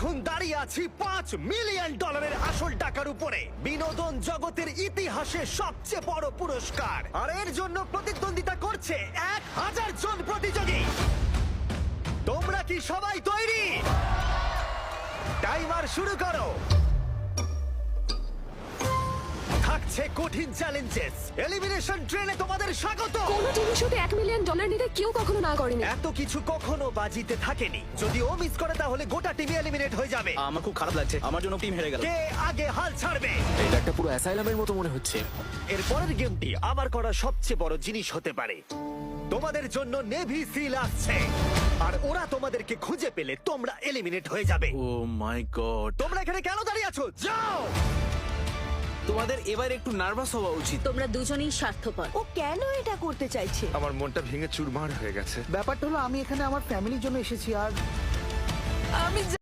এখন দাঁড়িয়ে আছি $5 মিলিয়ন আসল টাকার উপরে, বিনোদন জগতের ইতিহাসে সবচেয়ে বড় পুরস্কার। আর এর জন্য প্রতিদ্বন্দ্বিতা করছে 1000 জন প্রতিযোগী। তোমরা কি সবাই তৈরি? টাইমার শুরু করো। থাকছে কঠিন চ্যালেঞ্জেস, এলিমিনেশন ট্রেনে তোমাদের স্বাগত। কোনো টিভি শোতে $1 মিলিয়ন নিতে কেউ কখনো না করেনি। এত কিছু কখনো বাজিতে থাকেনি। যদি ও মিস করে তাহলে গোটা টিম এলিমিনেট হয়ে যাবে। আমার খুব খারাপ লাগছে, আমার জন্য টিম হেরে গেল। কে আগে হাল ছাড়বে? এটা একটা পুরো অ্যাসাইলামের মতো মনে হচ্ছে। এর পরের গেমটি আমার করা সবচেয়ে বড় জিনিস হতে পারে। তোমাদের জন্য নেভি সিল আসছে, আর ওরা তোমাদেরকে খুঁজে পেলে তোমরা এলিমিনেট হয়ে যাবে। ও মাই গড, তোমরা এখানে কেন দাঁড়িয়ে আছো? যাও! তোমাদের এবার একটু নার্ভাস হওয়া উচিত। তোমরা দুজনেই স্বার্থপর। ও কেন এটা করতে চাইছে? আমার মনটা ভেঙে চুরমার হয়ে গেছে। ব্যাপারটা হলো আমি এখানে আমার ফ্যামিলির জন্য এসেছি আর আমি